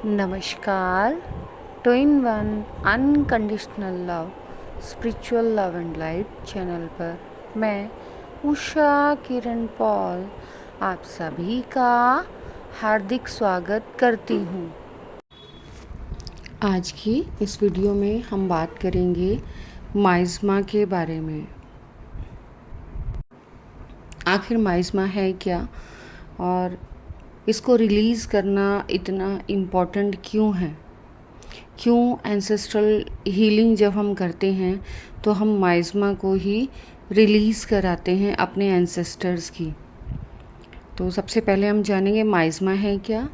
नमस्कार। Two in one unconditional love spiritual love and light channel पर मैं Usha Kiran Paul आप सभी का हार्दिक स्वागत करती हूँ। आज की इस वीडियो में हम बात करेंगे माइज़मा के बारे में। आखिर माइज़मा है क्या और इसको रिलीज़ करना इतना इम्पोर्टेंट क्यों है? क्यों एंसेस्ट्रल हीलिंग जब हम करते हैं तो हम माइज़मा को ही रिलीज़ कराते हैं अपने एंसेस्टर्स की। तो सबसे पहले हम जानेंगे माइज़मा है क्या।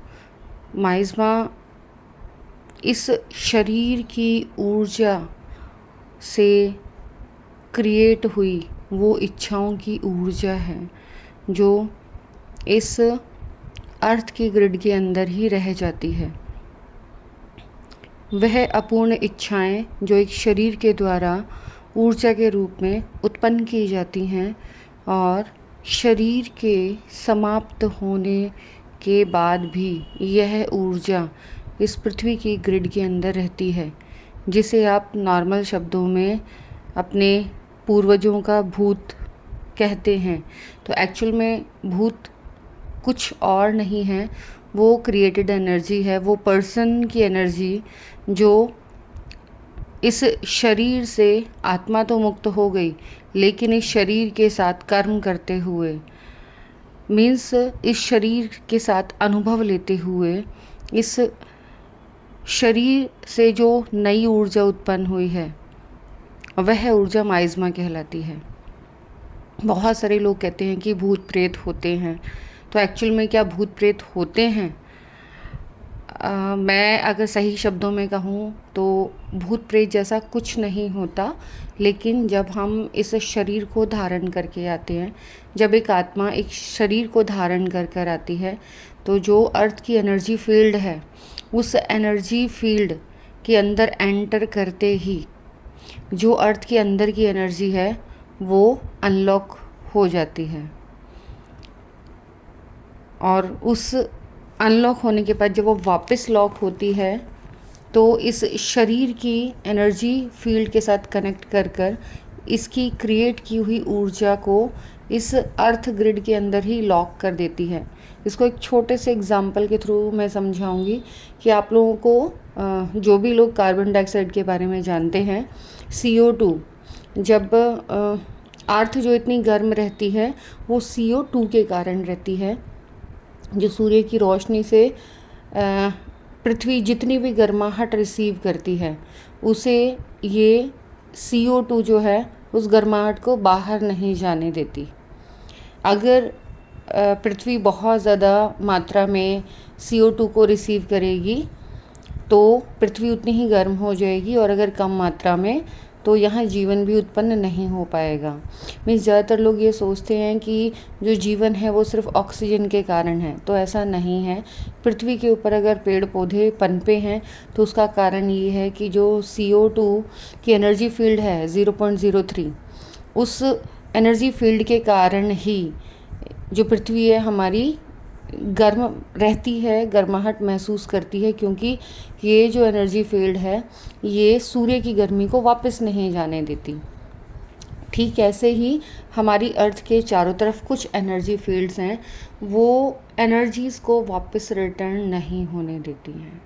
माइज़मा इस शरीर की ऊर्जा से क्रिएट हुई वो इच्छाओं की ऊर्जा है जो इस अर्थ की ग्रिड के अंदर ही रह जाती है। वह अपूर्ण इच्छाएं जो एक शरीर के द्वारा ऊर्जा के रूप में उत्पन्न की जाती हैं और शरीर के समाप्त होने के बाद भी यह ऊर्जा इस पृथ्वी की ग्रिड के अंदर रहती है, जिसे आप नॉर्मल शब्दों में अपने पूर्वजों का भूत कहते हैं। तो एक्चुअल में भूत कुछ और नहीं है, वो क्रिएटेड एनर्जी है, वो पर्सन की एनर्जी जो इस शरीर से आत्मा तो मुक्त हो गई लेकिन इस शरीर के साथ कर्म करते हुए मीन्स इस शरीर के साथ अनुभव लेते हुए इस शरीर से जो नई ऊर्जा उत्पन्न हुई है वह ऊर्जा माइज़मा कहलाती है। बहुत सारे लोग कहते हैं कि भूत प्रेत होते हैं, तो एक्चुअल में क्या भूत प्रेत होते हैं? मैं अगर सही शब्दों में कहूँ तो भूत प्रेत जैसा कुछ नहीं होता, लेकिन जब हम इस शरीर को धारण करके आते हैं, जब एक आत्मा एक शरीर को धारण कर कर आती है तो जो अर्थ की एनर्जी फील्ड है उस एनर्जी फील्ड के अंदर एंटर करते ही जो अर्थ के अंदर की एनर्जी है वो अनलॉक हो जाती है और उस अनलॉक होने के बाद जब वो वापस लॉक होती है तो इस शरीर की एनर्जी फील्ड के साथ कनेक्ट कर कर इसकी क्रिएट की हुई ऊर्जा को इस अर्थ ग्रिड के अंदर ही लॉक कर देती है। इसको एक छोटे से एग्जाम्पल के थ्रू मैं समझाऊंगी कि आप लोगों को जो भी लोग कार्बन डाइऑक्साइड के बारे में जानते हैं, CO2 जब अर्थ जो इतनी गर्म रहती है वो CO2 के कारण रहती है। जो सूर्य की रोशनी से पृथ्वी जितनी भी गर्माहट रिसीव करती है उसे ये CO2 जो है उस गर्माहट को बाहर नहीं जाने देती। अगर पृथ्वी बहुत ज़्यादा मात्रा में CO2 को रिसीव करेगी तो पृथ्वी उतनी ही गर्म हो जाएगी, और अगर कम मात्रा में तो यहाँ जीवन भी उत्पन्न नहीं हो पाएगा। मीन्स ज़्यादातर लोग ये सोचते हैं कि जो जीवन है वो सिर्फ ऑक्सीजन के कारण है, तो ऐसा नहीं है। पृथ्वी के ऊपर अगर पेड़ पौधे पनपे हैं तो उसका कारण ये है कि जो CO2 की एनर्जी फील्ड है 0.03, उस एनर्जी फील्ड के कारण ही जो पृथ्वी है हमारी गर्म रहती है, गर्माहट महसूस करती है, क्योंकि ये जो एनर्जी फील्ड है ये सूर्य की गर्मी को वापस नहीं जाने देती। ठीक ऐसे ही हमारी अर्थ के चारों तरफ कुछ एनर्जी फील्ड्स हैं, वो एनर्जीज़ को वापस रिटर्न नहीं होने देती हैं।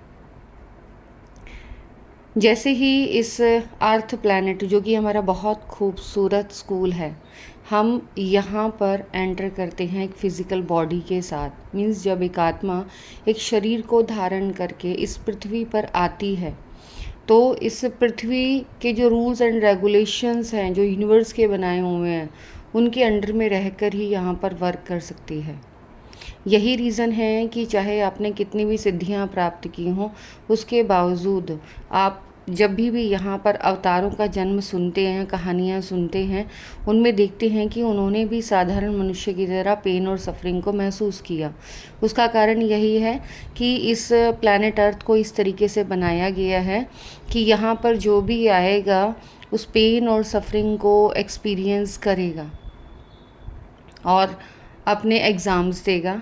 जैसे ही इस अर्थ प्लैनेट जो कि हमारा बहुत खूबसूरत स्कूल है, हम यहाँ पर एंटर करते हैं एक फ़िज़िकल बॉडी के साथ। मीन्स जब एक आत्मा एक शरीर को धारण करके इस पृथ्वी पर आती है तो इस पृथ्वी के जो रूल्स एंड रेगुलेशंस हैं जो यूनिवर्स के बनाए हुए हैं उनके अंडर में रहकर ही यहाँ पर वर्क कर सकती है। यही रीज़न है कि चाहे आपने कितनी भी सिद्धियाँ प्राप्त की हों उसके बावजूद आप जब भी यहाँ पर अवतारों का जन्म सुनते हैं, कहानियाँ सुनते हैं, उनमें देखते हैं कि उन्होंने भी साधारण मनुष्य की तरह पेन और सफरिंग को महसूस किया। उसका कारण यही है कि इस प्लैनेट अर्थ को इस तरीके से बनाया गया है कि यहाँ पर जो भी आएगा उस पेन और सफरिंग को एक्सपीरियंस करेगा और अपने एग्ज़ाम्स देगा,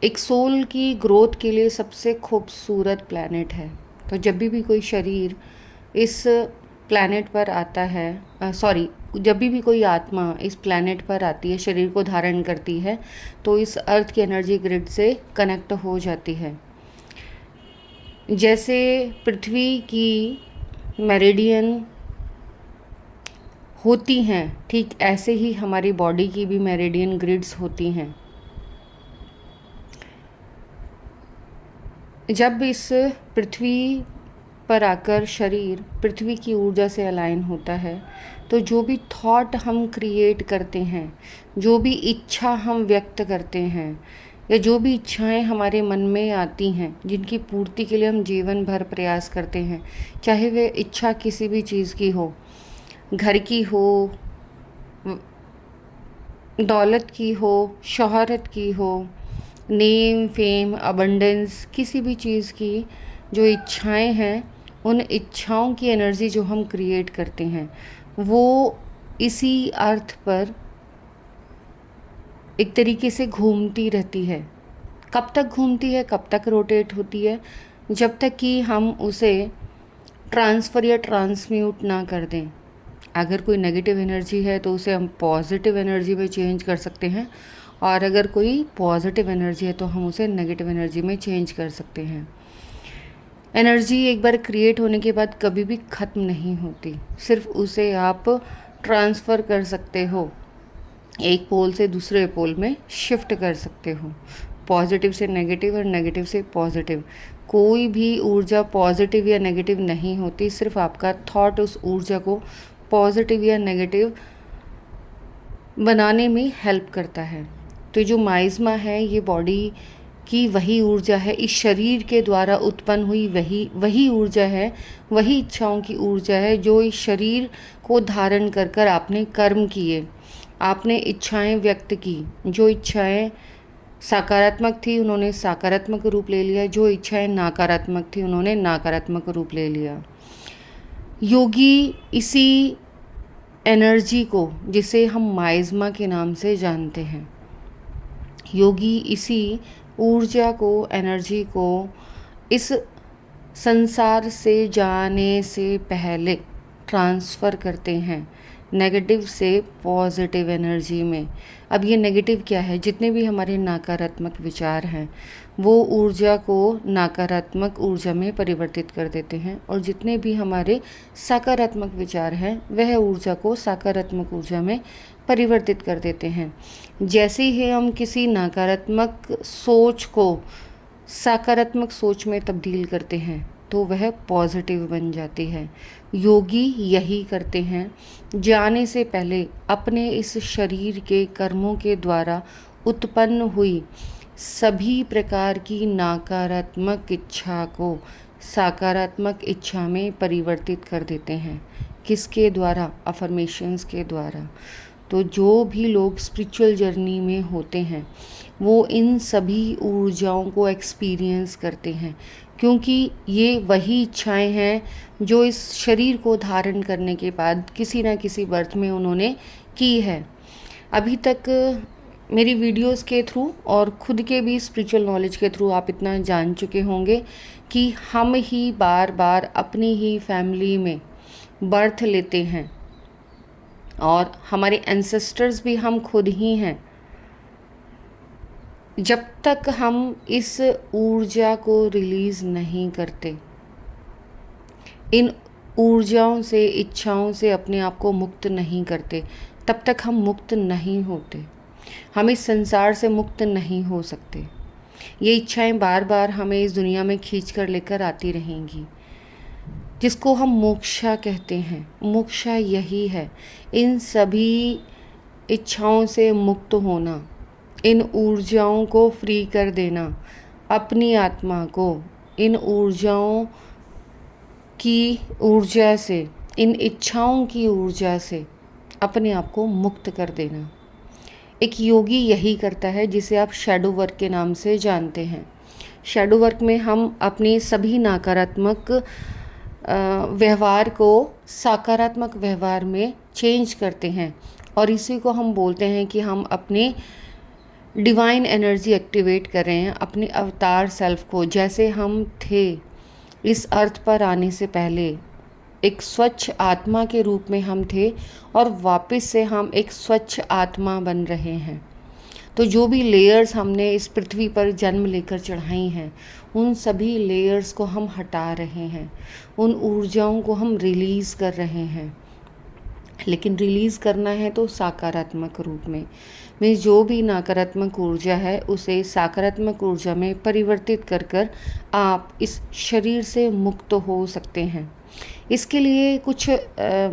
एक सोल की ग्रोथ के लिए सबसे खूबसूरत प्लैनेट है। तो जब भी कोई शरीर इस प्लैनेट पर आता है, जब भी कोई आत्मा इस प्लैनेट पर आती है, शरीर को धारण करती है, तो इस अर्थ की एनर्जी ग्रिड से कनेक्ट हो जाती है। जैसे पृथ्वी की मेरिडियन होती हैं, ठीक ऐसे ही हमारी बॉडी की भी मेरिडियन ग्रिड्स होती हैं। जब इस पृथ्वी पर आकर शरीर पृथ्वी की ऊर्जा से अलाइन होता है, तो जो भी थॉट हम क्रिएट करते हैं, जो भी इच्छा हम व्यक्त करते हैं, या जो भी इच्छाएं हमारे मन में आती हैं, जिनकी पूर्ति के लिए हम जीवन भर प्रयास करते हैं, चाहे वे इच्छा किसी भी चीज़ की हो, घर की हो, दौलत की हो, शोहरत की हो, नेम फेम अबंडेंस, किसी भी चीज़ की जो इच्छाएं हैं, उन इच्छाओं की एनर्जी जो हम क्रिएट करते हैं, वो इसी अर्थ पर एक तरीके से घूमती रहती है। कब तक घूमती है, कब तक रोटेट होती है? जब तक कि हम उसे ट्रांसफ़र या ट्रांसम्यूट ना कर दें। अगर कोई नेगेटिव एनर्जी है तो उसे हम पॉजिटिव एनर्जी में चेंज कर सकते हैं, और अगर कोई पॉजिटिव एनर्जी है तो हम उसे नेगेटिव एनर्जी में चेंज कर सकते हैं। एनर्जी एक बार क्रिएट होने के बाद कभी भी ख़त्म नहीं होती, सिर्फ उसे आप ट्रांसफ़र कर सकते हो, एक पोल से दूसरे पोल में शिफ्ट कर सकते हो, पॉजिटिव से नेगेटिव और नेगेटिव से पॉजिटिव। कोई भी ऊर्जा पॉजिटिव या नेगेटिव नहीं होती, सिर्फ आपका थॉट उस ऊर्जा को पॉजिटिव या नेगेटिव बनाने में हेल्प करता है। तो जो माइज़मा है, ये बॉडी की वही ऊर्जा है, इस शरीर के द्वारा उत्पन्न हुई वही ऊर्जा है, वही इच्छाओं की ऊर्जा है जो इस शरीर को धारण कर कर आपने कर्म किए, आपने इच्छाएं व्यक्त की। जो इच्छाएं सकारात्मक थी उन्होंने सकारात्मक रूप ले लिया, जो इच्छाएं नकारात्मक थी उन्होंने नकारात्मक रूप ले लिया। योगी इसी एनर्जी को, जिसे हम माइज़मा के नाम से जानते हैं, योगी इसी ऊर्जा को, एनर्जी को इस संसार से जाने से पहले ट्रांसफ़र करते हैं नेगेटिव से पॉजिटिव एनर्जी में। अब ये नेगेटिव क्या है? जितने भी हमारे नकारात्मक विचार हैं, वो ऊर्जा को नकारात्मक ऊर्जा में परिवर्तित कर देते हैं, और जितने भी हमारे सकारात्मक विचार हैं, वह ऊर्जा को सकारात्मक ऊर्जा में परिवर्तित कर देते हैं। जैसे ही हम किसी नकारात्मक सोच को सकारात्मक सोच में तब्दील करते हैं, तो वह पॉजिटिव बन जाती है। योगी यही करते हैं, जाने से पहले अपने इस शरीर के कर्मों के द्वारा उत्पन्न हुई सभी प्रकार की नकारात्मक इच्छा को सकारात्मक इच्छा में परिवर्तित कर देते हैं। किसके द्वारा? अफर्मेशंस के द्वारा। तो जो भी लोग स्पिरिचुअल जर्नी में होते हैं, वो इन सभी ऊर्जाओं को एक्सपीरियंस करते हैं, क्योंकि ये वही इच्छाएं हैं जो इस शरीर को धारण करने के बाद किसी न किसी बर्थ में उन्होंने की है। अभी तक मेरी वीडियोस के थ्रू और खुद के भी स्पिरिचुअल नॉलेज के थ्रू आप इतना जान चुके होंगे कि हम ही बार बार अपनी ही फैमिली में बर्थ लेते हैं, और हमारे एंसेस्टर्स भी हम खुद ही हैं। जब तक हम इस ऊर्जा को रिलीज़ नहीं करते, इन ऊर्जाओं से, इच्छाओं से अपने आप को मुक्त नहीं करते, तब तक हम मुक्त नहीं होते। हम इस संसार से मुक्त नहीं हो सकते। ये इच्छाएं बार बार हमें इस दुनिया में खींच कर लेकर आती रहेंगी, जिसको हम मोक्षा कहते हैं। मोक्षा यही है, इन सभी इच्छाओं से मुक्त होना, इन ऊर्जाओं को फ्री कर देना, अपनी आत्मा को इन ऊर्जाओं की ऊर्जा से, इन इच्छाओं की ऊर्जा से अपने आप को मुक्त कर देना। एक योगी यही करता है, जिसे आप शैडो वर्क के नाम से जानते हैं। शैडो वर्क में हम अपने सभी नकारात्मक व्यवहार को सकारात्मक व्यवहार में चेंज करते हैं, और इसी को हम बोलते हैं कि हम अपने डिवाइन एनर्जी एक्टिवेट करें अपने अवतार सेल्फ को, जैसे हम थे इस अर्थ पर आने से पहले। एक स्वच्छ आत्मा के रूप में हम थे और वापस से हम एक स्वच्छ आत्मा बन रहे हैं। तो जो भी लेयर्स हमने इस पृथ्वी पर जन्म लेकर चढ़ाई हैं, उन सभी लेयर्स को हम हटा रहे हैं, उन ऊर्जाओं को हम रिलीज़ कर रहे हैं। लेकिन रिलीज़ करना है तो सकारात्मक रूप में जो भी नकारात्मक ऊर्जा है उसे सकारात्मक ऊर्जा में परिवर्तित कर कर आप इस शरीर से मुक्त हो सकते हैं। इसके लिए कुछ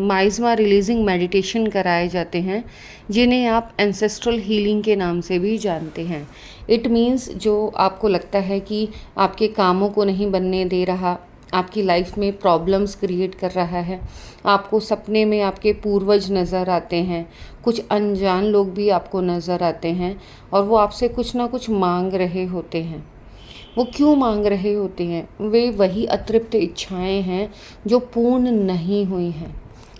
माइज़मा रिलीजिंग मेडिटेशन कराए जाते हैं, जिन्हें आप एंसेस्ट्रल हीलिंग के नाम से भी जानते हैं। इट मीन्स जो आपको लगता है कि आपके कामों को नहीं बनने दे रहा, आपकी लाइफ में प्रॉब्लम्स क्रिएट कर रहा है, आपको सपने में आपके पूर्वज नज़र आते हैं, कुछ अनजान लोग भी आपको नज़र आते हैं और वो आपसे कुछ ना कुछ मांग रहे होते हैं। वो क्यों मांग रहे होते हैं? वे वही अतृप्त इच्छाएं हैं जो पूर्ण नहीं हुई हैं।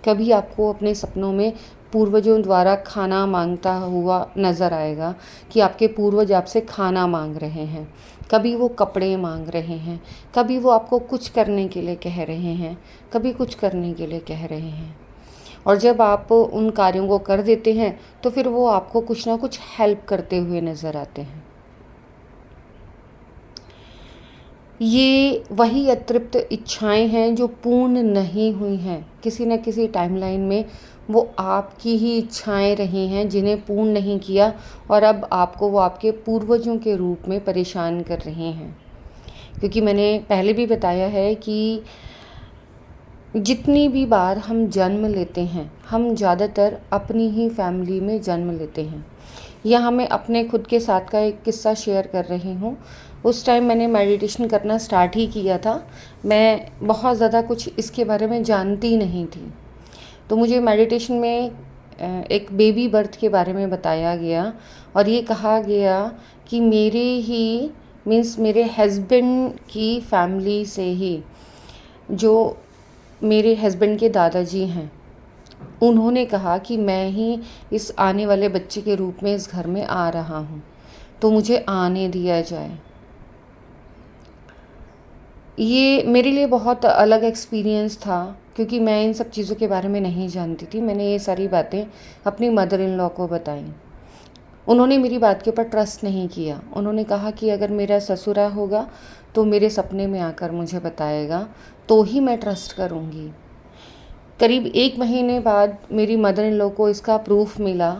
कभी आपको अपने सपनों में पूर्वजों द्वारा खाना मांगता हुआ नज़र आएगा कि आपके पूर्वज आपसे खाना मांग रहे हैं, कभी वो कपड़े मांग रहे हैं, कभी वो आपको कुछ करने के लिए कह रहे हैं, कभी कुछ करने के लिए कह रहे हैं। और जब आप उन कार्यों को कर देते हैं तो फिर वो आपको कुछ ना कुछ हेल्प करते हुए नज़र आते हैं। ये वही अतृप्त इच्छाएं हैं जो पूर्ण नहीं हुई हैं। किसी न किसी टाइमलाइन में वो आपकी ही इच्छाएं रही हैं जिन्हें पूर्ण नहीं किया, और अब आपको वो आपके पूर्वजों के रूप में परेशान कर रहे हैं। क्योंकि मैंने पहले भी बताया है कि जितनी भी बार हम जन्म लेते हैं, हम ज़्यादातर अपनी ही फैमिली में जन्म लेते हैं। यहाँ मैं अपने खुद के साथ का एक किस्सा शेयर कर रही हूँ। उस टाइम मैंने मेडिटेशन करना स्टार्ट ही किया था। मैं बहुत ज़्यादा कुछ इसके बारे में जानती नहीं थी। तो मुझे मेडिटेशन में एक बेबी बर्थ के बारे में बताया गया और ये कहा गया कि मेरे ही मीन्स मेरे हस्बैंड की फैमिली से ही, जो मेरे हस्बैंड के दादाजी हैं, उन्होंने कहा कि मैं ही इस आने वाले बच्चे के रूप में इस घर में आ रहा हूँ, तो मुझे आने दिया जाए। ये मेरे लिए बहुत अलग एक्सपीरियंस था, क्योंकि मैं इन सब चीज़ों के बारे में नहीं जानती थी। मैंने ये सारी बातें अपनी मदर इन लॉ को बताई। उन्होंने मेरी बात के ऊपर ट्रस्ट नहीं किया। उन्होंने कहा कि अगर मेरा ससुरा होगा तो मेरे सपने में आकर मुझे बताएगा, तो ही मैं ट्रस्ट करूँगी। करीब 1 महीने बाद मेरी मदर इन लॉ को इसका प्रूफ मिला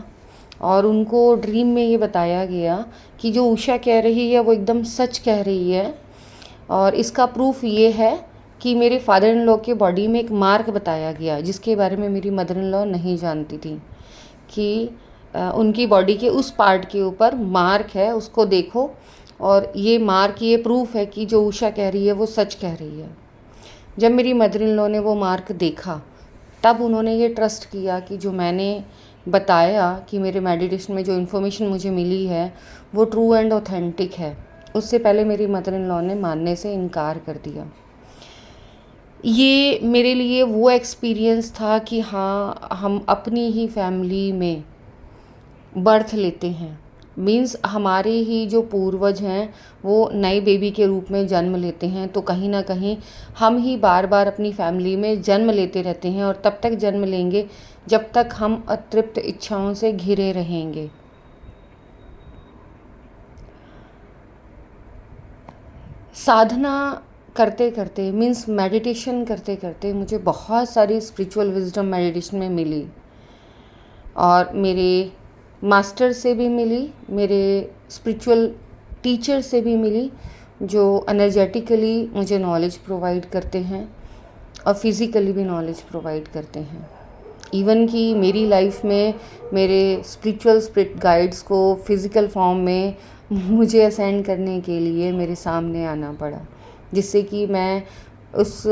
और उनको ड्रीम में ये बताया गया कि जो उषा कह रही है वो एकदम सच कह रही है। और इसका प्रूफ ये है कि मेरे फादर इन लॉ के बॉडी में एक मार्क बताया गया, जिसके बारे में मेरी मदर इन लॉ नहीं जानती थी, कि उनकी बॉडी के उस पार्ट के ऊपर मार्क है, उसको देखो, और ये मार्क, ये प्रूफ है कि जो उषा कह रही है वो सच कह रही है। जब मेरी मदर इन लॉ ने वो मार्क देखा, तब उन्होंने ये ट्रस्ट किया कि जो मैंने बताया कि मेरे मेडिटेशन में जो इन्फॉर्मेशन मुझे मिली है वो ट्रू एंड ऑथेंटिक है। उससे पहले मेरी मदर इन लॉ ने मानने से इनकार कर दिया। ये मेरे लिए वो एक्सपीरियंस था कि हाँ, हम अपनी ही फैमिली में बर्थ लेते हैं। मीन्स हमारे ही जो पूर्वज हैं वो नए बेबी के रूप में जन्म लेते हैं, तो कहीं ना कहीं हम ही बार बार अपनी फैमिली में जन्म लेते रहते हैं, और तब तक जन्म लेंगे जब तक हम अतृप्त इच्छाओं से घिरे रहेंगे। साधना करते करते मीन्स मेडिटेशन करते करते मुझे बहुत सारी स्पिरिचुअल विजडम मेडिटेशन में मिली, और मेरे मास्टर से भी मिली, मेरे स्पिरिचुअल टीचर से भी मिली, जो एनर्जेटिकली मुझे नॉलेज प्रोवाइड करते हैं और फिज़िकली भी नॉलेज प्रोवाइड करते हैं। इवन कि मेरी लाइफ में मेरे स्पिरिट गाइड्स को फिज़िकल फॉर्म में मुझे असेंड करने के लिए मेरे सामने आना पड़ा, जिससे कि मैं उस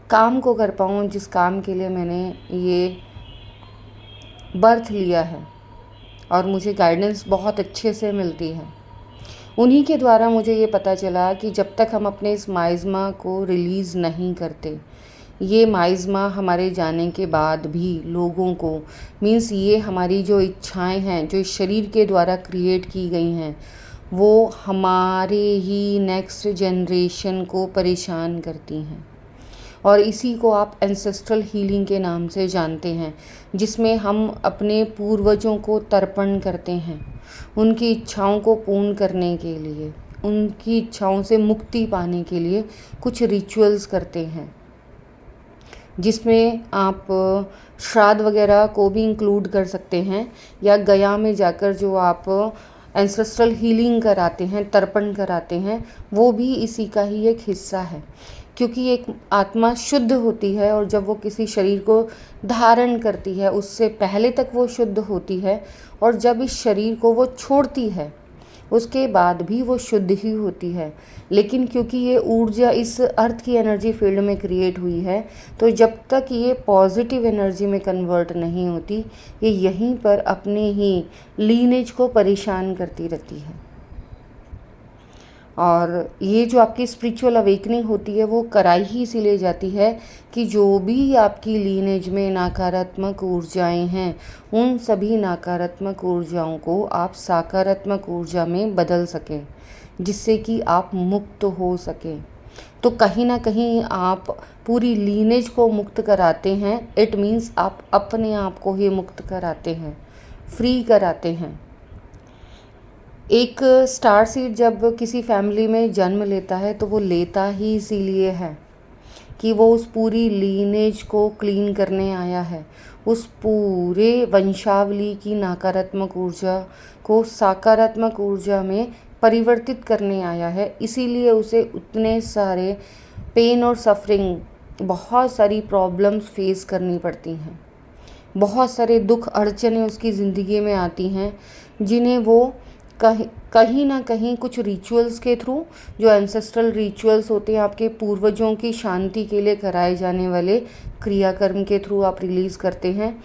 काम को कर पाऊँ जिस काम के लिए मैंने ये बर्थ लिया है, और मुझे गाइडेंस बहुत अच्छे से मिलती है। उन्हीं के द्वारा मुझे ये पता चला कि जब तक हम अपने इस माइज़मा को रिलीज़ नहीं करते, ये माइज़मा हमारे जाने के बाद भी लोगों को, मीन्स ये हमारी जो इच्छाएं हैं जो इस शरीर के द्वारा क्रिएट की गई हैं, वो हमारे ही नेक्स्ट जनरेशन को परेशान करती हैं। और इसी को आप एंसेस्ट्रल हीलिंग के नाम से जानते हैं, जिसमें हम अपने पूर्वजों को तर्पण करते हैं उनकी इच्छाओं को पूर्ण करने के लिए, उनकी इच्छाओं से मुक्ति पाने के लिए कुछ रिचुअल्स करते हैं, जिसमें आप श्राद्ध वगैरह को भी इंक्लूड कर सकते हैं, या गया में जाकर जो आप एंसेस्ट्रल हीलिंग कराते हैं, तर्पण कराते हैं, वो भी इसी का ही एक हिस्सा है। क्योंकि एक आत्मा शुद्ध होती है और जब वो किसी शरीर को धारण करती है उससे पहले तक वो शुद्ध होती है, और जब इस शरीर को वो छोड़ती है उसके बाद भी वो शुद्ध ही होती है। लेकिन क्योंकि ये ऊर्जा इस अर्थ की एनर्जी फील्ड में क्रिएट हुई है, तो जब तक ये पॉजिटिव एनर्जी में कन्वर्ट नहीं होती, ये यहीं पर अपने ही लीनेज को परेशान करती रहती है। और ये जो आपकी स्पिरिचुअल अवेकनिंग होती है वो कराई ही इसीलिए जाती है कि जो भी आपकी लीनेज में नकारात्मक ऊर्जाएं हैं, उन सभी नकारात्मक ऊर्जाओं को आप सकारात्मक ऊर्जा में बदल सकें, जिससे कि आप मुक्त हो सकें। तो कहीं ना कहीं आप पूरी लीनेज को मुक्त कराते हैं। इट मीन्स आप अपने आप को ही मुक्त कराते हैं, फ्री कराते हैं। एक स्टार सीड जब किसी फैमिली में जन्म लेता है तो वो लेता ही इसीलिए है कि वो उस पूरी लीनेज को क्लीन करने आया है, उस पूरे वंशावली की नकारात्मक ऊर्जा को सकारात्मक ऊर्जा में परिवर्तित करने आया है। इसीलिए उसे उतने सारे पेन और सफरिंग, बहुत सारी प्रॉब्लम्स फेस करनी पड़ती हैं, बहुत सारे दुख अड़चनें उसकी ज़िंदगी में आती हैं, जिन्हें वो कहीं ना कहीं कुछ रिचुअल्स के थ्रू, जो एंसेस्ट्रल रिचुअल्स होते हैं आपके पूर्वजों की शांति के लिए कराए जाने वाले क्रियाकर्म के थ्रू आप रिलीज़ करते हैं।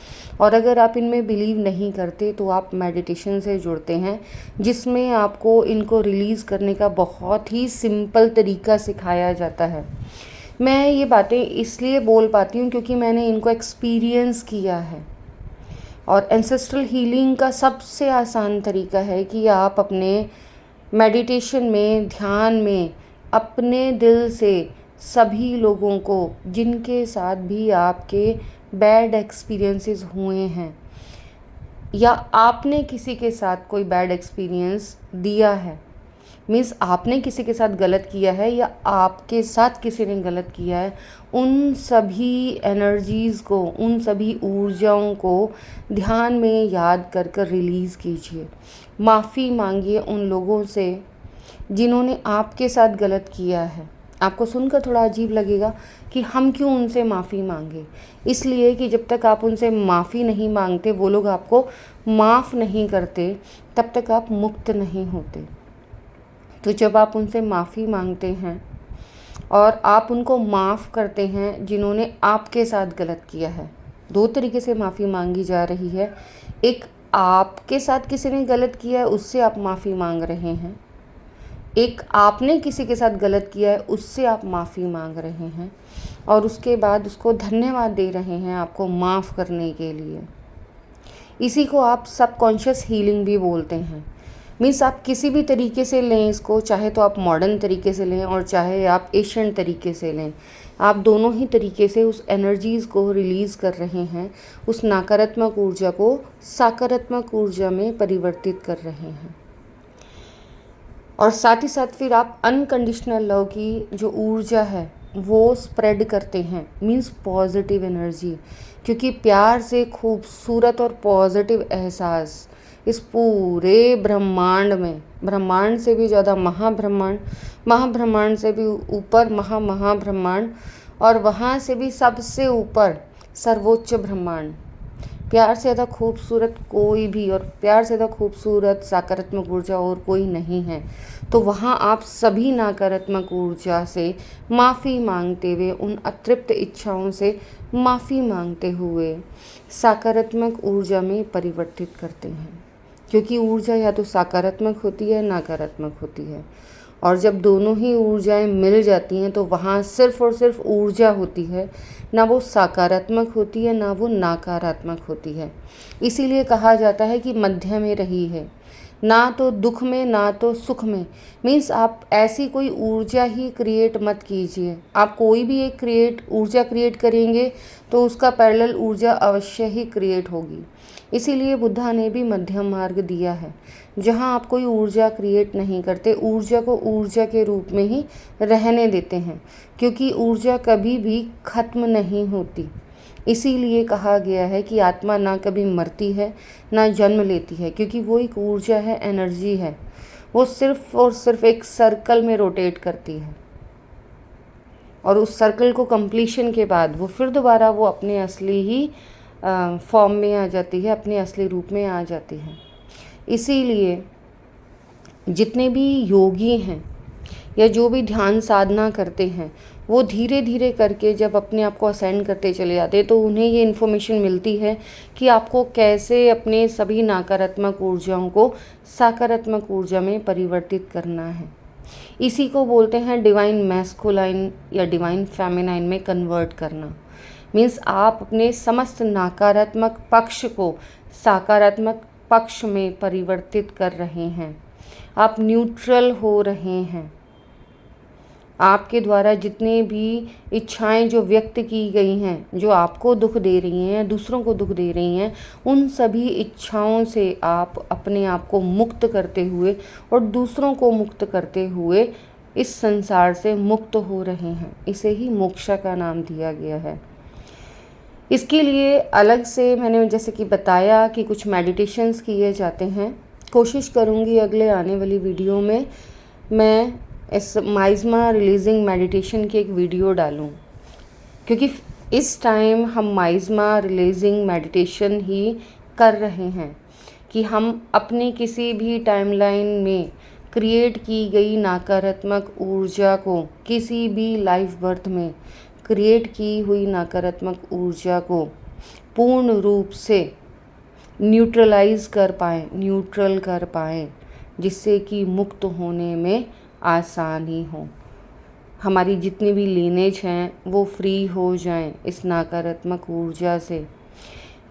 और अगर आप इनमें बिलीव नहीं करते तो आप मेडिटेशन से जुड़ते हैं, जिसमें आपको इनको रिलीज़ करने का बहुत ही सिंपल तरीका सिखाया जाता है। मैं ये बातें इसलिए बोल पाती हूँ क्योंकि मैंने इनको एक्सपीरियंस किया है। और एंसेस्ट्रल हीलिंग का सबसे आसान तरीका है कि आप अपने मेडिटेशन में, ध्यान में अपने दिल से सभी लोगों को जिनके साथ भी आपके बैड एक्सपीरियंसेस हुए हैं, या आपने किसी के साथ कोई बैड एक्सपीरियंस दिया है, मीन्स आपने किसी के साथ गलत किया है या आपके साथ किसी ने गलत किया है, उन सभी एनर्जीज़ को, उन सभी ऊर्जाओं को ध्यान में याद कर कर रिलीज़ कीजिए। माफ़ी मांगिए उन लोगों से जिन्होंने आपके साथ गलत किया है। आपको सुनकर थोड़ा अजीब लगेगा कि हम क्यों उनसे माफ़ी मांगे। इसलिए कि जब तक आप उनसे माफ़ी नहीं मांगते, वो लोग आपको माफ़ नहीं करते, तब तक आप मुक्त नहीं होते। तो जब आप उनसे माफ़ी मांगते हैं और आप उनको माफ़ करते हैं जिन्होंने आपके साथ गलत किया है, दो तरीके से माफ़ी मांगी जा रही है। एक, आपके साथ किसी ने गलत किया है उससे आप माफ़ी मांग रहे हैं, एक आपने किसी के साथ गलत किया है उससे आप माफ़ी मांग रहे हैं, और उसके बाद उसको धन्यवाद दे रहे हैं आपको माफ़ करने के लिए। इसी को आप सबकॉन्शियस हीलिंग भी बोलते हैं। मीन्स आप किसी भी तरीके से लें इसको, चाहे तो आप मॉडर्न तरीके से लें और चाहे आप एशियन तरीके से लें, आप दोनों ही तरीके से उस एनर्जीज़ को रिलीज़ कर रहे हैं, उस नकारात्मक ऊर्जा को सकारात्मक ऊर्जा में परिवर्तित कर रहे हैं। और साथ ही साथ फिर आप अनकंडीशनल लव की जो ऊर्जा है वो स्प्रेड करते हैं, मीन्स पॉजिटिव एनर्जी। क्योंकि प्यार से खूबसूरत और पॉजिटिव एहसास इस पूरे ब्रह्मांड में, ब्रह्मांड से भी ज़्यादा महाब्रह्मांड, महाब्रह्मांड से भी ऊपर महाब्रह्मांड, और वहाँ से भी सबसे ऊपर सर्वोच्च ब्रह्मांड, प्यार से ज़्यादा खूबसूरत कोई भी, और प्यार से ज़्यादा खूबसूरत सकारात्मक ऊर्जा और कोई नहीं है। तो वहाँ आप सभी नकारात्मक ऊर्जा से माफ़ी मांगते हुए, उन अतृप्त इच्छाओं से माफ़ी मांगते हुए सकारात्मक ऊर्जा में परिवर्तित करते हैं। क्योंकि ऊर्जा या तो सकारात्मक होती है, नकारात्मक होती है। और जब दोनों ही ऊर्जाएं मिल जाती हैं तो वहाँ सिर्फ और सिर्फ ऊर्जा होती है, ना वो सकारात्मक होती है ना वो नकारात्मक होती है। इसीलिए कहा जाता है कि मध्य में रही है, ना तो दुख में ना तो सुख में। मीन्स आप ऐसी कोई ऊर्जा ही क्रिएट मत कीजिए। आप कोई भी एक ऊर्जा क्रिएट करेंगे तो उसका पैरेलल ऊर्जा अवश्य ही क्रिएट होगी। इसीलिए बुद्धा ने भी मध्यम मार्ग दिया है, जहाँ आप कोई ऊर्जा क्रिएट नहीं करते, ऊर्जा को ऊर्जा के रूप में ही रहने देते हैं, क्योंकि ऊर्जा कभी भी खत्म नहीं होती। इसीलिए कहा गया है कि आत्मा ना कभी मरती है ना जन्म लेती है, क्योंकि वो एक ऊर्जा है, एनर्जी है। वो सिर्फ और सिर्फ एक सर्कल में रोटेट करती है और उस सर्कल को कंप्लीशन के बाद वो फिर दोबारा वो अपने असली ही फॉर्म में आ जाती है, अपने असली रूप में आ जाती है। इसीलिए जितने भी योगी हैं या जो भी ध्यान साधना करते हैं, वो धीरे धीरे करके जब अपने आप को असेंड करते चले जाते हैं तो उन्हें ये इन्फॉर्मेशन मिलती है कि आपको कैसे अपने सभी नकारात्मक ऊर्जाओं को सकारात्मक ऊर्जा में परिवर्तित करना है। इसी को बोलते हैं डिवाइन मैस्कुलाइन या डिवाइन फेमिनाइन में कन्वर्ट करना। मीन्स आप अपने समस्त नकारात्मक पक्ष को सकारात्मक पक्ष में परिवर्तित कर रहे हैं। आप न्यूट्रल हो रहे हैं। आपके द्वारा जितने भी इच्छाएं जो व्यक्त की गई हैं, जो आपको दुख दे रही हैं, दूसरों को दुख दे रही हैं, उन सभी इच्छाओं से आप अपने आप को मुक्त करते हुए और दूसरों को मुक्त करते हुए इस संसार से मुक्त हो रहे हैं। इसे ही मोक्ष का नाम दिया गया है। इसके लिए अलग से मैंने जैसे कि बताया कि कुछ मेडिटेशंस किए जाते हैं। कोशिश करूँगी अगले आने वाली वीडियो में मैं इस माइज़मा रिलीजिंग मेडिटेशन की एक वीडियो डालूं, क्योंकि इस टाइम हम माइज़मा रिलीजिंग मेडिटेशन ही कर रहे हैं कि हम अपनी किसी भी टाइमलाइन में क्रिएट की गई नकारात्मक ऊर्जा को, किसी भी लाइफ बर्थ में क्रिएट की हुई नकारात्मक ऊर्जा को पूर्ण रूप से न्यूट्रल कर पाएँ, जिससे कि मुक्त होने में आसानी हो। हमारी जितनी भी लीनेज हैं वो फ्री हो जाएं इस नकारात्मक ऊर्जा से।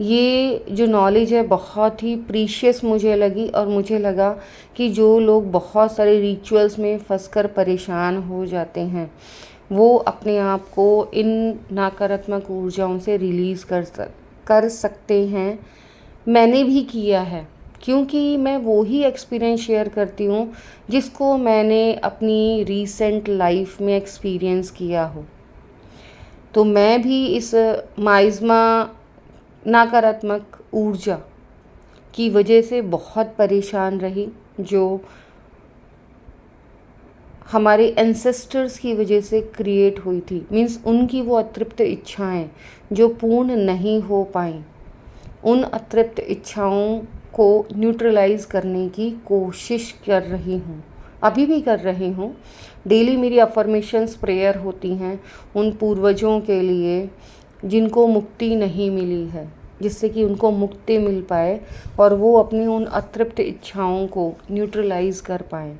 ये जो नॉलेज है बहुत ही प्रीशियस मुझे लगी, और मुझे लगा कि जो लोग बहुत सारे रिचुअल्स में फंसकर परेशान हो जाते हैं, वो अपने आप को इन नकारात्मक ऊर्जाओं से रिलीज़ कर सकते हैं। मैंने भी किया है, क्योंकि मैं वो ही एक्सपीरियंस शेयर करती हूँ जिसको मैंने अपनी रीसेंट लाइफ में एक्सपीरियंस किया हो। तो मैं भी इस माइज़मा नकारात्मक ऊर्जा की वजह से बहुत परेशान रही, जो हमारे एंसेस्टर्स की वजह से क्रिएट हुई थी। मीन्स उनकी वो अतृप्त इच्छाएं जो पूर्ण नहीं हो पाईं, उन अतृप्त इच्छाओं को न्यूट्रलाइज़ करने की कोशिश कर रही हूँ, अभी भी कर रही हूँ। डेली मेरी अफर्मेशंस प्रेयर होती हैं उन पूर्वजों के लिए जिनको मुक्ति नहीं मिली है, जिससे कि उनको मुक्ति मिल पाए और वो अपनी उन अतृप्त इच्छाओं को न्यूट्रलाइज़ कर पाएँ।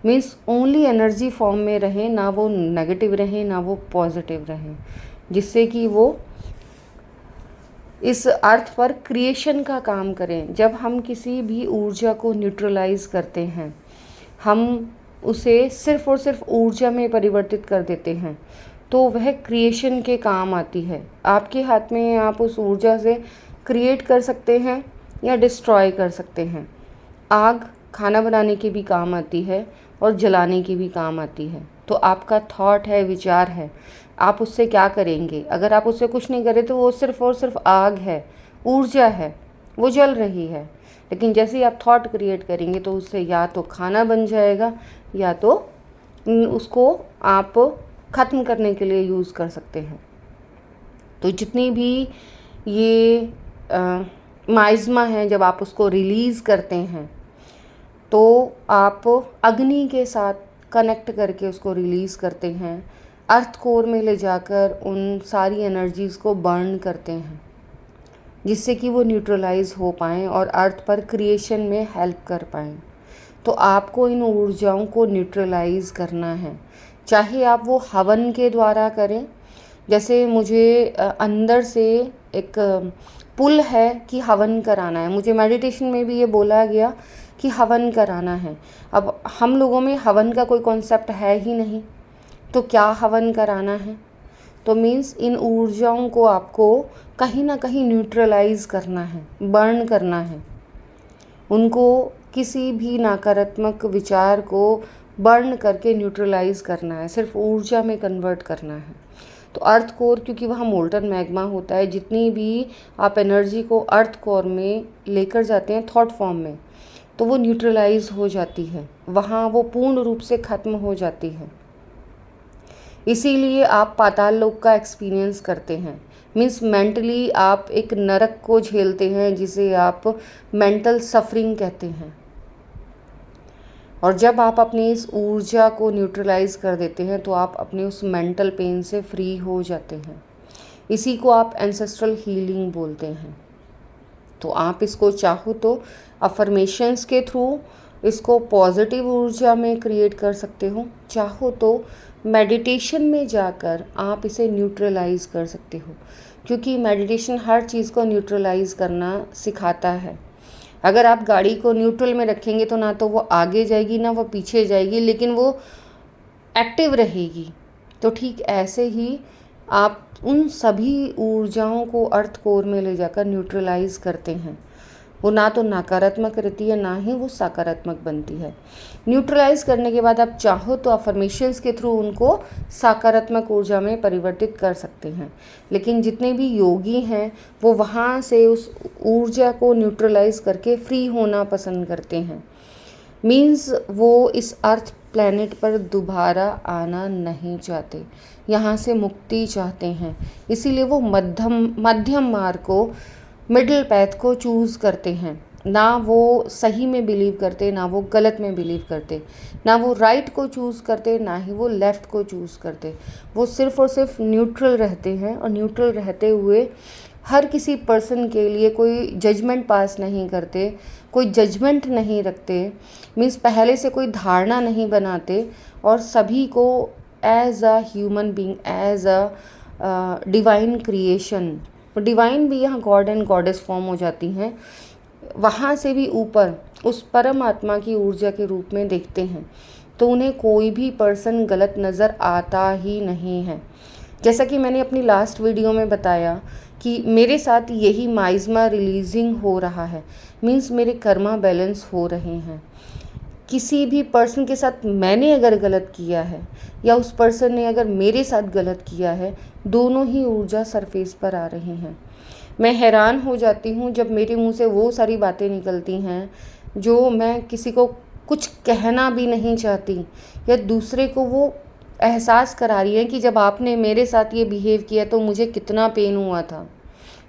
मीन्स ओनली एनर्जी फॉर्म में रहें, ना वो नेगेटिव रहें ना वो पॉजिटिव रहें, जिससे कि वो इस अर्थ पर क्रिएशन का काम करें। जब हम किसी भी ऊर्जा को न्यूट्रलाइज़ करते हैं, हम उसे सिर्फ़ और सिर्फ ऊर्जा में परिवर्तित कर देते हैं, तो वह क्रिएशन के काम आती है। आपके हाथ में, आप उस ऊर्जा से क्रिएट कर सकते हैं या डिस्ट्रॉय कर सकते हैं। आग खाना बनाने के भी काम आती है और जलाने की भी काम आती है। तो आपका थॉट है, विचार है, आप उससे क्या करेंगे। अगर आप उससे कुछ नहीं करें तो वो सिर्फ़ और सिर्फ आग है, ऊर्जा है, वो जल रही है। लेकिन जैसे ही आप थॉट क्रिएट करेंगे तो उससे या तो खाना बन जाएगा या तो उसको आप ख़त्म करने के लिए यूज़ कर सकते हैं। तो जितनी भी ये माइज़मा है, जब आप उसको रिलीज़ करते हैं तो आप अग्नि के साथ कनेक्ट करके उसको रिलीज़ करते हैं, अर्थ कोर में ले जाकर उन सारी एनर्जीज़ को बर्न करते हैं, जिससे कि वो न्यूट्रलाइज़ हो पाएँ और अर्थ पर क्रिएशन में हेल्प कर पाएँ। तो आपको इन ऊर्जाओं को न्यूट्रलाइज करना है, चाहे आप वो हवन के द्वारा करें। जैसे मुझे अंदर से एक पुल है कि हवन कराना है, मुझे मेडिटेशन में भी ये बोला गया कि हवन कराना है। अब हम लोगों में हवन का कोई कॉन्सेप्ट है ही नहीं, तो क्या हवन कराना है? तो मीन्स इन ऊर्जाओं को आपको कहीं ना कहीं न्यूट्रलाइज करना है, बर्न करना है। उनको किसी भी नकारात्मक विचार को बर्न करके न्यूट्रलाइज करना है, सिर्फ ऊर्जा में कन्वर्ट करना है। तो अर्थ कोर, क्योंकि वहाँ मोल्टन मैग्मा होता है, जितनी भी आप एनर्जी को अर्थ कोर में लेकर जाते हैं थॉट फॉर्म में, तो वो न्यूट्रलाइज हो जाती है, वहाँ वो पूर्ण रूप से ख़त्म हो जाती है। इसीलिए आप पाताल लोक का एक्सपीरियंस करते हैं, मीन्स मेंटली आप एक नरक को झेलते हैं, जिसे आप मेंटल सफरिंग कहते हैं। और जब आप अपनी इस ऊर्जा को न्यूट्रलाइज कर देते हैं तो आप अपने उस मेंटल पेन से फ्री हो जाते हैं। इसी को आप एंसेस्ट्रल हीलिंग बोलते हैं। तो आप इसको चाहो तो अफर्मेशंस के थ्रू इसको पॉजिटिव ऊर्जा में क्रिएट कर सकते हो, चाहो तो मेडिटेशन में जाकर आप इसे न्यूट्रलाइज कर सकते हो, क्योंकि मेडिटेशन हर चीज़ को न्यूट्रलाइज करना सिखाता है। अगर आप गाड़ी को न्यूट्रल में रखेंगे तो ना तो वो आगे जाएगी ना वो पीछे जाएगी, लेकिन वो एक्टिव रहेगी। तो ठीक ऐसे ही आप उन सभी ऊर्जाओं को अर्थ कोर में ले जाकर न्यूट्रलाइज करते हैं। वो ना तो नकारात्मक रहती है, ना ही वो सकारात्मक बनती है। न्यूट्रलाइज करने के बाद आप चाहो तो अफर्मेशंस के थ्रू उनको सकारात्मक ऊर्जा में परिवर्तित कर सकते हैं। लेकिन जितने भी योगी हैं वो वहाँ से उस ऊर्जा को न्यूट्रलाइज करके फ्री होना पसंद करते हैं। मीन्स वो इस अर्थ प्लैनेट पर दोबारा आना नहीं चाहते, यहाँ से मुक्ति चाहते हैं। इसीलिए वो मध्यम मार्ग को, मिडिल पैथ को चूज़ करते हैं। ना वो सही में बिलीव करते, ना वो गलत में बिलीव करते, ना वो राइट को चूज़ करते, ना ही वो लेफ़्ट को चूज़ करते। वो सिर्फ़ और सिर्फ न्यूट्रल रहते हैं, और न्यूट्रल रहते हुए हर किसी पर्सन के लिए कोई जजमेंट पास नहीं करते, कोई जजमेंट नहीं रखते। मीन्स पहले से कोई धारणा नहीं बनाते, और सभी को as a human being, as a divine creation, divine भी यहाँ गॉड एंड गॉडेस फॉर्म हो जाती हैं, वहाँ से भी ऊपर उस परमात्मा की ऊर्जा के रूप में देखते हैं। तो उन्हें कोई भी पर्सन गलत नज़र आता ही नहीं है। जैसा कि मैंने अपनी लास्ट वीडियो में बताया कि मेरे साथ यही माइज़मा रिलीजिंग हो रहा है, मीन्स मेरे कर्मा बैलेंस हो रहे हैं। किसी भी पर्सन के साथ मैंने अगर गलत किया है या उस पर्सन ने अगर मेरे साथ गलत किया है, दोनों ही ऊर्जा सरफेस पर आ रही हैं। मैं हैरान हो जाती हूँ जब मेरे मुंह से वो सारी बातें निकलती हैं जो मैं किसी को कुछ कहना भी नहीं चाहती, या दूसरे को वो एहसास करा रही है कि जब आपने मेरे साथ ये बिहेव किया तो मुझे कितना पेन हुआ था,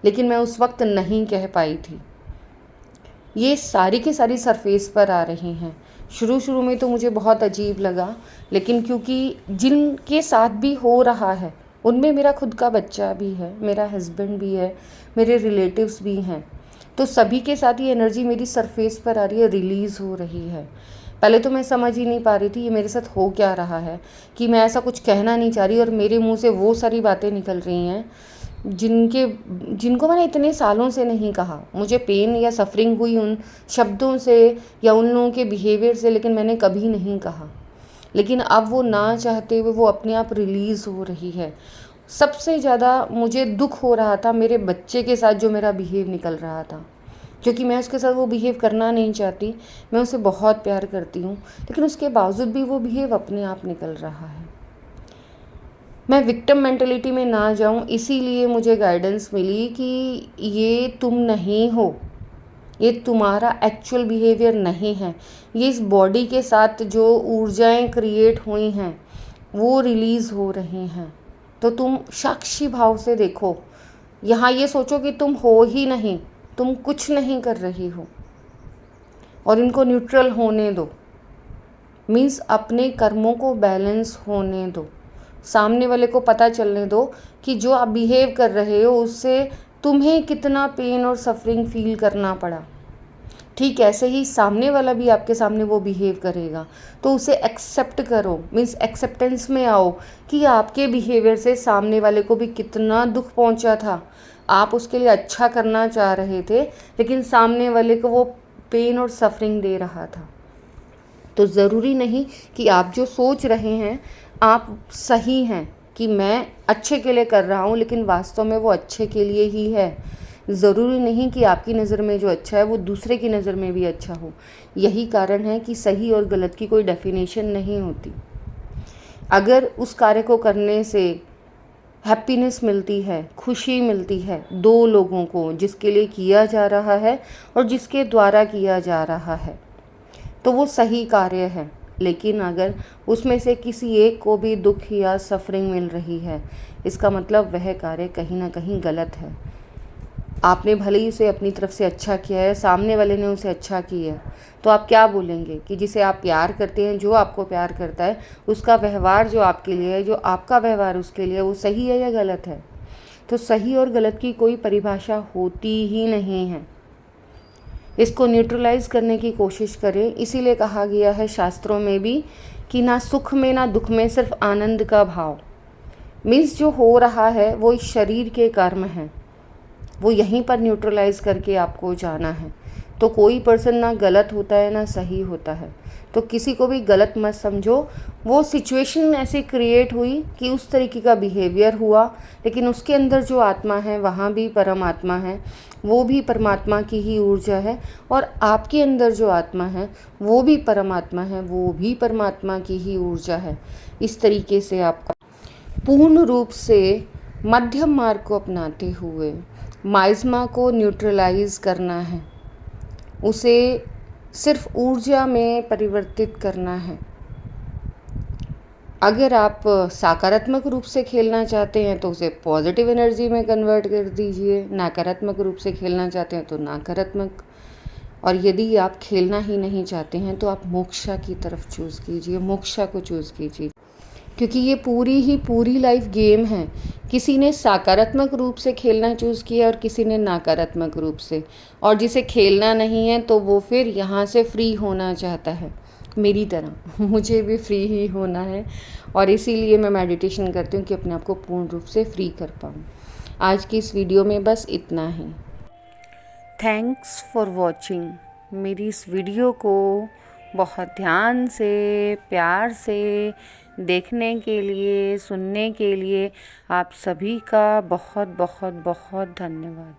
लेकिन मैं उस वक्त नहीं कह पाई थी। ये सारी की सारी सरफेस पर आ रही हैं। शुरू में तो मुझे बहुत अजीब लगा, लेकिन क्योंकि जिनके साथ भी हो रहा है उनमें मेरा खुद का बच्चा भी है, मेरा हस्बैंड भी है, मेरे रिलेटिव्स भी हैं, तो सभी के साथ ये एनर्जी मेरी सरफेस पर आ रही है, रिलीज़ हो रही है। पहले तो मैं समझ ही नहीं पा रही थी ये मेरे साथ हो क्या रहा है, कि मैं ऐसा कुछ कहना नहीं चाह रही और मेरे मुंह से वो सारी बातें निकल रही हैं जिनको मैंने इतने सालों से नहीं कहा। मुझे पेन या सफरिंग हुई उन शब्दों से या उन लोगों के बिहेवियर से, लेकिन मैंने कभी नहीं कहा। लेकिन अब वो ना चाहते हुए वो अपने आप रिलीज़ हो रही है। सबसे ज़्यादा मुझे दुख हो रहा था मेरे बच्चे के साथ जो मेरा बिहेव निकल रहा था, क्योंकि मैं उसके साथ वो बिहेव करना नहीं चाहती। मैं उसे बहुत प्यार करती हूँ, लेकिन उसके बावजूद भी वो बिहेव अपने आप निकल रहा है। मैं विक्टिम मेंटलिटी में ना जाऊँ, इसीलिए मुझे गाइडेंस मिली कि ये तुम नहीं हो, ये तुम्हारा एक्चुअल बिहेवियर नहीं है। ये इस बॉडी के साथ जो ऊर्जाएं क्रिएट हुई हैं वो रिलीज़ हो रही हैं। तो तुम साक्षी भाव से देखो, यहाँ ये सोचो कि तुम हो ही नहीं, तुम कुछ नहीं कर रही हो, और इनको न्यूट्रल होने दो। मीन्स अपने कर्मों को बैलेंस होने दो, सामने वाले को पता चलने दो कि जो आप बिहेव कर रहे हो उससे तुम्हें कितना पेन और सफरिंग फील करना पड़ा। ठीक ऐसे ही सामने वाला भी आपके सामने वो बिहेव करेगा, तो उसे एक्सेप्ट करो, मीन्स एक्सेप्टेंस में आओ कि आपके बिहेवियर से सामने वाले को भी कितना दुख पहुंचा था। आप उसके लिए अच्छा करना चाह रहे थे, लेकिन सामने वाले को वो पेन और सफरिंग दे रहा था। तो ज़रूरी नहीं कि आप जो सोच रहे हैं आप सही हैं, कि मैं अच्छे के लिए कर रहा हूँ, लेकिन वास्तव में वो अच्छे के लिए ही है। ज़रूरी नहीं कि आपकी नज़र में जो अच्छा है वो दूसरे की नज़र में भी अच्छा हो। यही कारण है कि सही और गलत की कोई डेफिनेशन नहीं होती। अगर उस कार्य को करने से हैप्पीनेस मिलती है, खुशी मिलती है दो लोगों को, जिसके लिए किया जा रहा है और जिसके द्वारा किया जा रहा है, तो वो सही कार्य है। लेकिन अगर उसमें से किसी एक को भी दुख या सफरिंग मिल रही है, इसका मतलब वह कार्य कहीं ना कहीं गलत है। आपने भले ही उसे अपनी तरफ से अच्छा किया है, सामने वाले ने उसे अच्छा किया है, तो आप क्या बोलेंगे कि जिसे आप प्यार करते हैं, जो आपको प्यार करता है, उसका व्यवहार जो आपके लिए है, जो आपका व्यवहार उसके लिए, वो सही है या गलत है? तो सही और गलत की कोई परिभाषा होती ही नहीं है। इसको न्यूट्रलाइज करने की कोशिश करें। इसीलिए कहा गया है शास्त्रों में भी कि ना सुख में ना दुख में सिर्फ आनंद का भाव। मीन्स जो हो रहा है वो इस शरीर के कर्म हैं, वो यहीं पर न्यूट्रलाइज करके आपको जाना है। तो कोई पर्सन ना गलत होता है ना सही होता है, तो किसी को भी गलत मत समझो। वो सिचुएशन ऐसे क्रिएट हुई कि उस तरीके का बिहेवियर हुआ, लेकिन उसके अंदर जो आत्मा है वहाँ भी परमात्मा है, वो भी परमात्मा की ही ऊर्जा है, और आपके अंदर जो आत्मा है वो भी परमात्मा है, वो भी परमात्मा की ही ऊर्जा है। इस तरीके से आपका पूर्ण रूप से मध्यम मार्ग को अपनाते हुए माइज़मा को न्यूट्रलाइज करना है, उसे सिर्फ ऊर्जा में परिवर्तित करना है। अगर आप सकारात्मक रूप से खेलना चाहते हैं तो उसे पॉजिटिव एनर्जी में कन्वर्ट कर दीजिए, नकारात्मक रूप से खेलना चाहते हैं तो नकारात्मक। और यदि आप खेलना ही नहीं चाहते हैं तो आप मोक्षा की तरफ चूज़ कीजिए, मोक्षा को चूज़ कीजिए, क्योंकि ये पूरी लाइफ गेम है। किसी ने सकारात्मक रूप से खेलना चूज़ किया और किसी ने नकारात्मक रूप से, और जिसे खेलना नहीं है तो वो फिर यहाँ से फ्री होना चाहता है, मेरी तरह मुझे भी फ्री ही होना है, और इसीलिए मैं मेडिटेशन करती हूँ कि अपने आप को पूर्ण रूप से फ्री कर पाऊँ। आज की इस वीडियो में बस इतना ही। Thanks for watching. मेरी इस वीडियो को बहुत ध्यान से, प्यार से देखने के लिए, सुनने के लिए आप सभी का बहुत बहुत बहुत धन्यवाद।